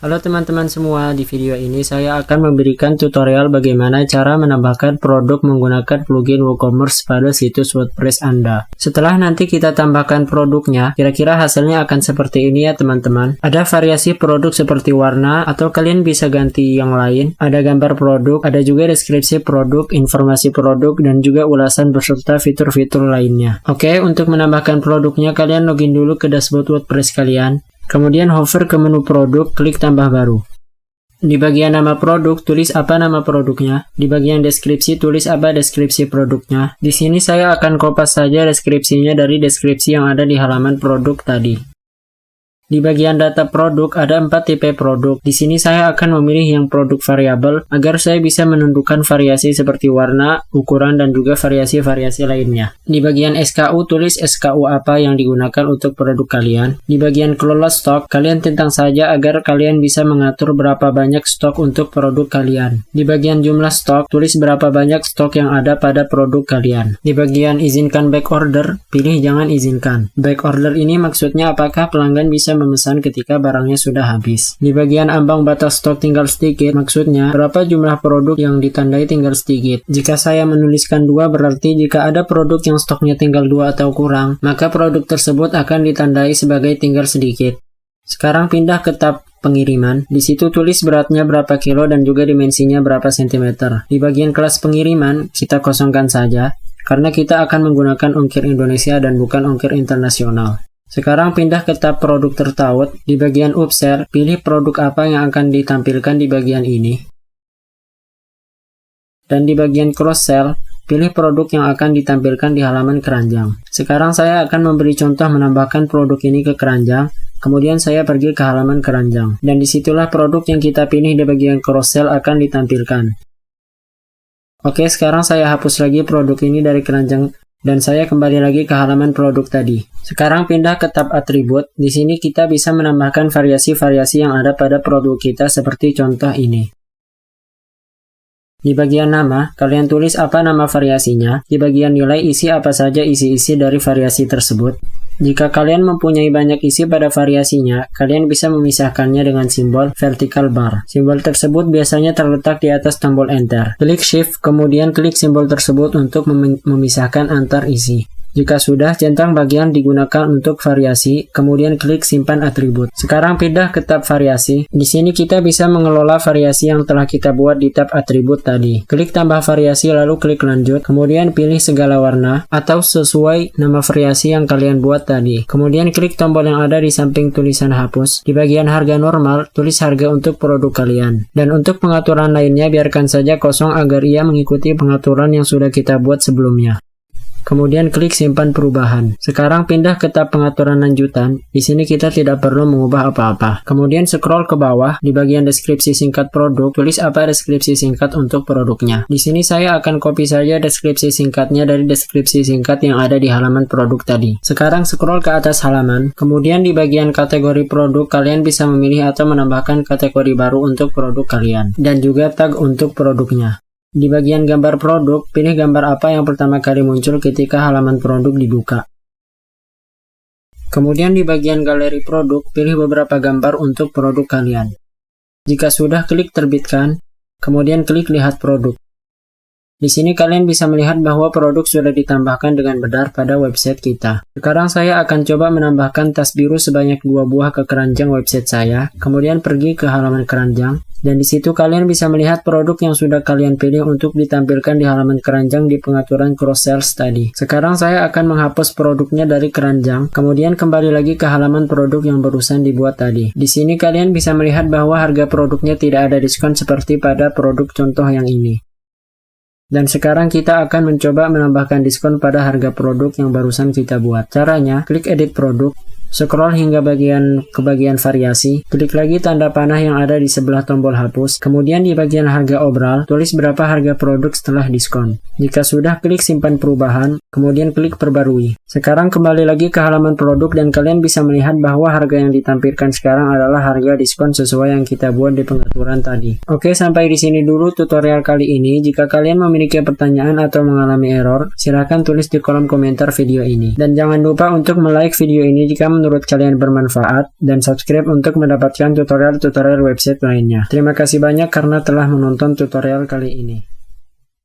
Halo teman-teman semua, di video ini saya akan memberikan tutorial bagaimana cara menambahkan produk menggunakan plugin WooCommerce pada situs WordPress Anda. Setelah nanti kita tambahkan produknya, kira-kira hasilnya akan seperti ini ya teman-teman. Ada variasi produk seperti warna, atau kalian bisa ganti yang lain. Ada gambar produk, ada juga deskripsi produk, informasi produk, dan juga ulasan beserta fitur-fitur lainnya. Oke, untuk menambahkan produknya, kalian login dulu ke dashboard WordPress kalian. Kemudian hover ke menu produk, klik tambah baru. Di bagian nama produk, tulis apa nama produknya. Di bagian deskripsi, tulis apa deskripsi produknya. Di sini saya akan kopas saja deskripsinya dari deskripsi yang ada di halaman produk tadi. Di bagian data produk ada 4 tipe produk. Di sini saya akan memilih yang produk variabel agar saya bisa menentukan variasi seperti warna, ukuran, dan juga variasi-variasi lainnya. Di bagian SKU tulis SKU apa yang digunakan untuk produk kalian. Di bagian kelola stok, kalian tentang saja agar kalian bisa mengatur berapa banyak stok untuk produk kalian. Di bagian jumlah stok, tulis berapa banyak stok yang ada pada produk kalian. Di bagian izinkan back order, pilih jangan izinkan. Back order ini maksudnya apakah pelanggan bisa memesan ketika barangnya sudah habis. Di bagian ambang batas stok tinggal sedikit, maksudnya berapa jumlah produk yang ditandai tinggal sedikit. Jika saya menuliskan 2 berarti jika ada produk yang stoknya tinggal 2 atau kurang, maka produk tersebut akan ditandai sebagai tinggal sedikit. Sekarang pindah ke tab pengiriman. Di situ tulis beratnya berapa kilo dan juga dimensinya berapa sentimeter. Di bagian kelas pengiriman, kita kosongkan saja, karena kita akan menggunakan ongkir Indonesia dan bukan ongkir internasional. Sekarang pindah ke tab produk tertaut. Di bagian upsell, pilih produk apa yang akan ditampilkan di bagian ini. Dan di bagian cross-sell, pilih produk yang akan ditampilkan di halaman keranjang. Sekarang saya akan memberi contoh menambahkan produk ini ke keranjang. Kemudian saya pergi ke halaman keranjang. Dan disitulah produk yang kita pilih di bagian cross-sell akan ditampilkan. Oke, sekarang saya hapus lagi produk ini dari keranjang. Dan saya kembali lagi ke halaman produk tadi. Sekarang pindah ke tab atribut. Di sini kita bisa menambahkan variasi-variasi yang ada pada produk kita seperti contoh ini. Di bagian nama, kalian tulis apa nama variasinya. Di bagian nilai, isi apa saja isi-isi dari variasi tersebut. Jika kalian mempunyai banyak isi pada variasinya, kalian bisa memisahkannya dengan simbol vertical bar. Simbol tersebut biasanya terletak di atas tombol enter. Klik shift, kemudian klik simbol tersebut untuk memisahkan antar isi. Jika sudah, centang bagian digunakan untuk variasi, kemudian klik simpan atribut. Sekarang pindah ke tab variasi. Di sini kita bisa mengelola variasi yang telah kita buat di tab atribut tadi. Klik tambah variasi lalu klik lanjut, kemudian pilih segala warna atau sesuai nama variasi yang kalian buat tadi. Kemudian klik tombol yang ada di samping tulisan hapus. Di bagian harga normal, tulis harga untuk produk kalian. Dan untuk pengaturan lainnya biarkan saja kosong agar ia mengikuti pengaturan yang sudah kita buat sebelumnya. Kemudian klik simpan perubahan. Sekarang pindah ke tab pengaturan lanjutan. Di sini kita tidak perlu mengubah apa-apa. Kemudian scroll ke bawah di bagian deskripsi singkat produk, tulis apa deskripsi singkat untuk produknya. Di sini saya akan copy saja deskripsi singkatnya dari deskripsi singkat yang ada di halaman produk tadi. Sekarang scroll ke atas halaman. Kemudian di bagian kategori produk, kalian bisa memilih atau menambahkan kategori baru untuk produk kalian dan juga tag untuk produknya. Di bagian gambar produk, pilih gambar apa yang pertama kali muncul ketika halaman produk dibuka. Kemudian di bagian galeri produk, pilih beberapa gambar untuk produk kalian. Jika sudah, klik terbitkan, kemudian klik lihat produk. Di sini kalian bisa melihat bahwa produk sudah ditambahkan dengan benar pada website kita. Sekarang saya akan coba menambahkan tas biru sebanyak 2 buah ke keranjang website saya, kemudian pergi ke halaman keranjang. Dan di situ kalian bisa melihat produk yang sudah kalian pilih untuk ditampilkan di halaman keranjang di pengaturan cross-sales tadi. Sekarang saya akan menghapus produknya dari keranjang, kemudian kembali lagi ke halaman produk yang barusan dibuat tadi. Di sini kalian bisa melihat bahwa harga produknya tidak ada diskon seperti pada produk contoh yang ini. Dan sekarang kita akan mencoba menambahkan diskon pada harga produk yang barusan kita buat. Caranya, klik edit produk. Scroll hingga ke bagian variasi, klik lagi tanda panah yang ada di sebelah tombol hapus, kemudian di bagian harga obral, tulis berapa harga produk setelah diskon. Jika sudah, klik simpan perubahan, kemudian klik perbarui. Sekarang kembali lagi ke halaman produk dan kalian bisa melihat bahwa harga yang ditampilkan sekarang adalah harga diskon sesuai yang kita buat di pengaturan tadi. Oke, sampai di sini dulu tutorial kali ini. Jika kalian memiliki pertanyaan atau mengalami error, silahkan tulis di kolom komentar video ini. Dan jangan lupa untuk like video ini jika menurut menurut kalian bermanfaat, dan subscribe untuk mendapatkan tutorial-tutorial website lainnya. Terima kasih banyak karena telah menonton tutorial kali ini.